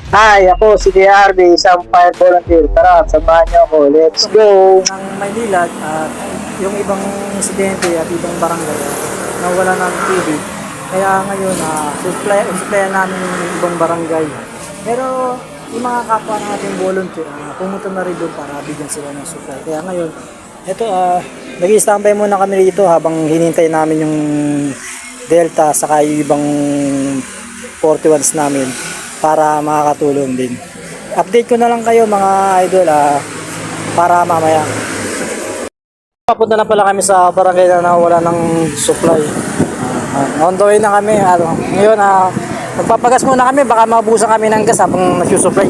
Hi, ako si DRB, isang fire volunteer. Tara, samahan niyo ako. Let's go! Ng Maynila at yung ibang insidente at ibang barangay nawala ng tubig. Kaya ngayon, supply namin yung ibang barangay. Pero yung mga kapwa natin volunteer, pumunta na rin doon para bigyan sila ng supply. Kaya ngayon, ito, nag-i-standby muna kami dito habang hinintay namin yung Delta saka yung ibang 41s namin para makakatulong din. Update ko na lang kayo mga idol para mamaya. Papunta na pala kami sa barangay na nawala ng supply. On the way na kami. Ngayon, magpapagas muna kami. Baka mabusan kami ng gas habang nagsusupply.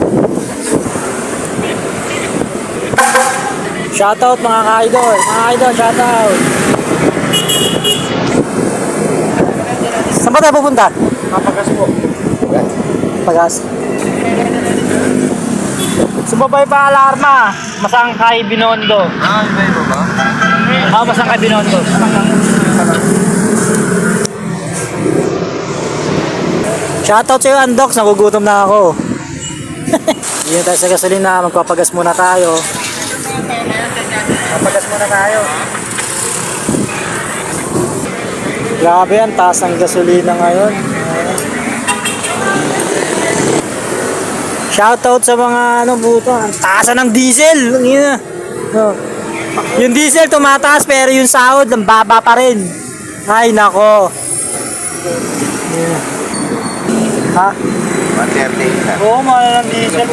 Shoutout mga ka-idol. Mga idol, shoutout. Saan ba tayo pupunta? Mapagas po. Pagas. Sumabay pa alarma. Masangkay Binondo. Iba ba? Masangkay Binondo. Shoutout sa'yo, Andox. Nagugutom na ako. Hindi tayo sa gasolina. Magpapagas muna tayo. Magpapagas muna tayo. Grabe yan. Taas ng gasolina ngayon. Shoutout sa mga buto. Ang taas ng diesel. No. Yung diesel tumataas pero yung sahod ang baba pa rin. Ay nako. Yeah. Ha? 138 na. Oo, mahal ng diesel.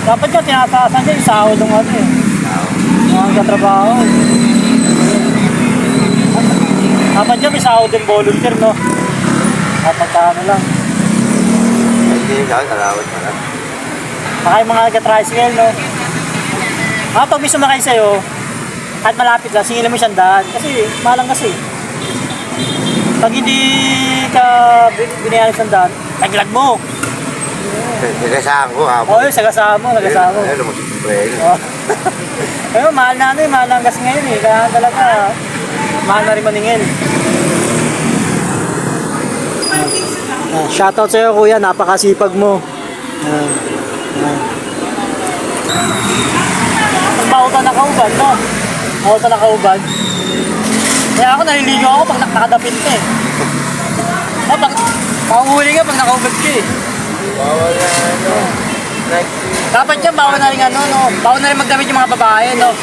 Dapat ka tinataasan dyan yung sahod ng mga katrabaho. Dapat dyan may sahod ng volunteer, no? Dapat lang. Hindi ka, kalawat na lang. Saka yung mga nag-tricycle, no? Pag may sumakay sa'yo, at malapit lang, singilin mo siyang daan. Kasi, malang kasi. Pag hindi ka binayaran siyang daan, taglag mo. Nagasaan ko ha. Oo, sagasama mo. Ano mo si Pero mahal na mahal na ang gas ngayon eh. Kaya talaga, mahal na rin maningil. Shoutout sa'yo kuya, napakasipag mo. Bautan na kaubad, no? Bautan na kaubad. Kaya ako naliligo ako pag nakadapit ka eh. Pag mahuhuli ka pag nakaubad ka eh. Bawal na Dapat dyan, bawal na rin no? Bawal na rin magdamit yung mga babae, no?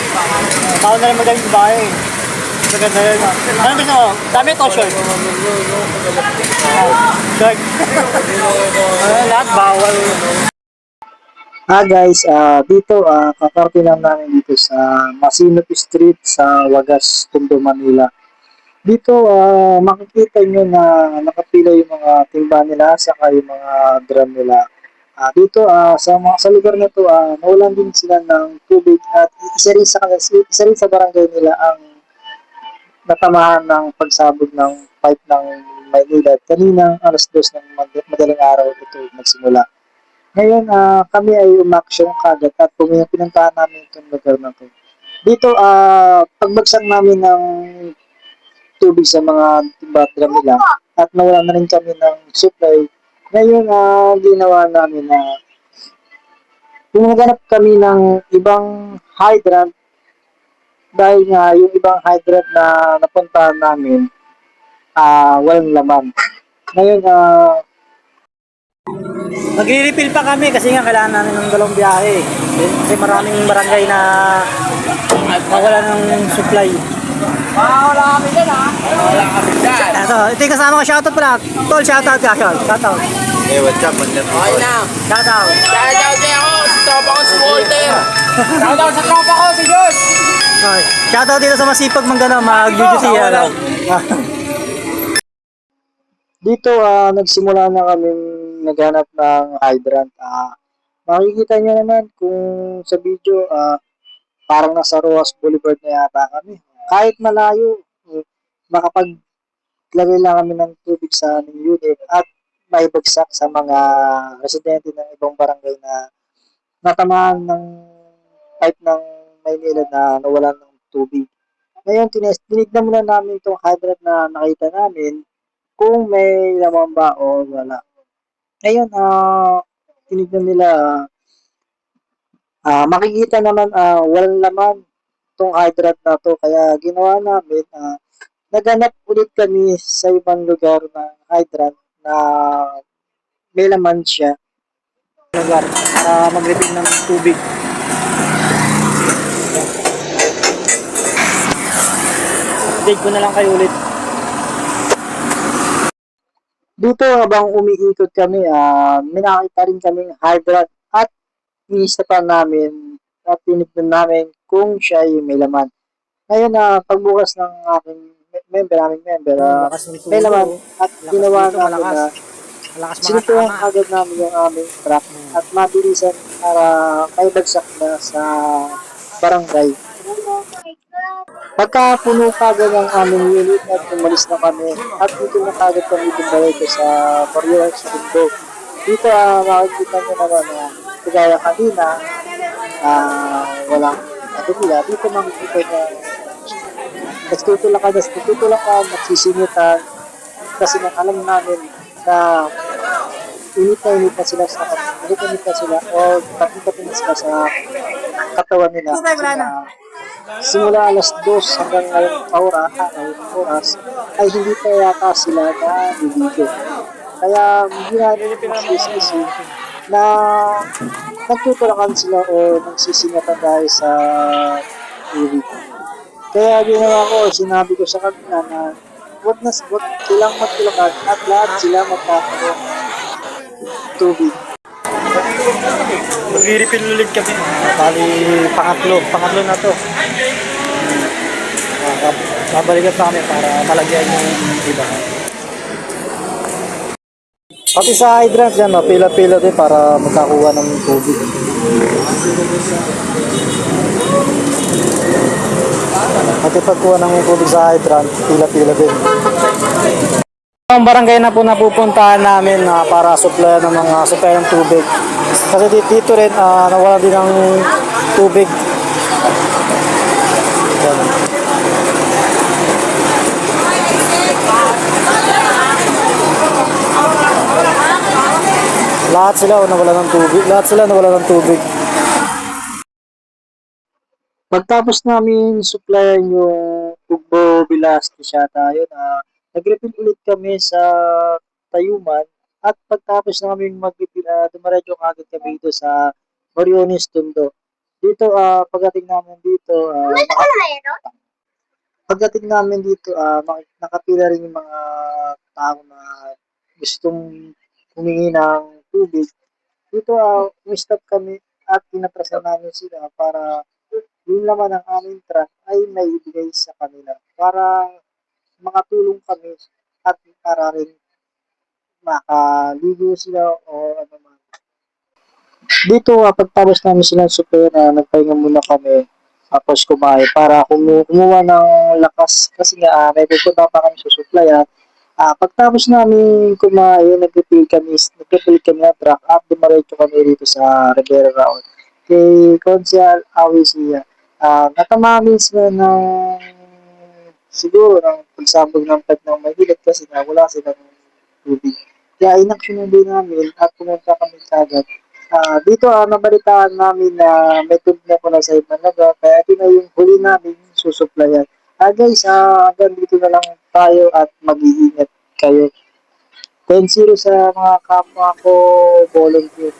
Bawal na rin magdamit yung babae. Maganda yun, no? Ano gusto mo? Dami ito, short? Short. Lahat bawal. Guys, dito kakarating lang namin dito sa Masinop Street sa Wagas, Tondo, Manila. Dito makikita nyo na nakapila yung mga timba nila saka yung mga drum nila. Dito sa lugar na to nawalan din sila ng tubig at isa rin sa barangay nila ang natamahan ng pagsabog ng pipe ng Maynila. Kaninang alas 2 ng madaling araw ito nagsimula. Ngayon, kami ay umaksyon kagad at pinuntahan namin itong lugar na to. Dito, pagbagsak namin ng tubig sa mga timba nila at nawala na rin kami ng supply. Ngayon, ginawa namin na pumaganap kami ng ibang hydrant dahil nga yung ibang hydrant na napuntahan namin, walang laman. Ngayon, Magre-refill pa kami kasi nga kailangan namin ng dalawang biyahe. Kasi maraming barangay na nawala ng supply. wala kami dyan Wala kami dyan. Ito yung kasama ko, shoutout pala. Tol, shoutout ka, shoutout. What's up, man? Okay na. Shoutout. Shoutout din ako sa tropa ko si Walter. Shoutout sa tropa ko si Josh. Okay. Shoutout dito sa masipag mag-video siya. Dito, nagsimula na kami naghanap ng hydrant. Makikita niyo naman kung sa video, parang nasa Roas Boulevard na yata kami. Kahit malayo, makapaglagay lang kami ng tubig sa aming unit at maibagsak sa mga residente ng ibang barangay na natamaan ng pipe ng Maynila na nawalan ng tubig. Ngayon, tinignan muna namin itong hydrant na nakita namin. kung may laman ba o wala. Ngayon, tinignan nila, makikita naman walang laman tong hydrant na to. Kaya ginawa namin, naghanap ulit kami sa ibang lugar ng hydrant na may laman siya. lugar para mag-refill ng tubig. Update ko na lang kayo ulit. Dito habang umiikot kami, may nakita rin kaming hydrant at inista pa namin at tinignan namin kung siya ay may laman. Ngayon pagbukas ng aking member, Ang lakas ng may tulo. laman at Lakas ginawa dito, namin malakas. na Malakas mga sinutuhan tama. agad namin yung aming truck at mabilisan para may bagsak na sa barangay. Pagkapuno kagad ang aming unit at umalis na kami at dito na kagad kami dumiretso sa Barrio Segundo. Dito makikita nyo naman na kagaya kanina, walang nila. Dito makikita na nagtutulakan, nagsisingitan kasi nang alam namin na init na sila sa init na sila o kapit na sila sa katawan nila. Kasi simula alas 2 hanggang ngayong oras ay hindi pa yata sila naliligo. Kaya hindi namin magsisisi na nagtutulakan sila o nagsisingatan dahil sa tubig. Kaya ginawa ko, sinabi ko sa kanila na wag silang magtulakan at lahat sila magkakaroon ng tubig. Mag-refill ulit kami. Bali, pangatlo na to. Babalikan pa kami para malagyan yung iba. Pati sa hydrant yan, pila-pila din para magkakuha ng tubig. Pati pagkuha ng tubig sa hydrant, pila-pila din. Ang barangay na po napupuntahan namin para supply ng mga supply ng tubig. Kasi dito rin nawala din ng tubig. Yan. Lahat sila nawala ng tubig. Pagtapos namin supplyan yung Tugbo Velasquez tayo nag-refill ulit kami sa Tayuman at pagtapos namin mag-refill, dumaretso agad kami dito sa Moriones Tondo. Dito, pagdating namin dito, nakapila rin yung mga tao na gustong humingi ng tubig. Dito, umistop kami at pinaprasa namin sila para yung laman ng aming truck ay naibigay sa kanila para makatulong kami at para rin makaligo sila o ano man. Dito, pagtapos namin silang super, nagpahinga muna kami tapos kumain para kumuha ng lakas kasi nga may pupunta pa kami sa supply. Pagtapos namin kumain, nag-refill kami ng truck at dumaretso kami dito sa Rivera Road. Kay Consial Awisia, natamaan sila ng siguro ng pagsabog ng pag ng Maynilad kasi nga wala silang tubig. Kaya inaksyonan din namin at pumunta kami kagad. Dito nabalitaan namin na may tubig na pala sa Imanaga kaya ito na yung huli namin susuplayan. Guys, hanggang dito na lang tayo at mag-iingat kayo. 10-0 sa mga kapwa ko volunteer.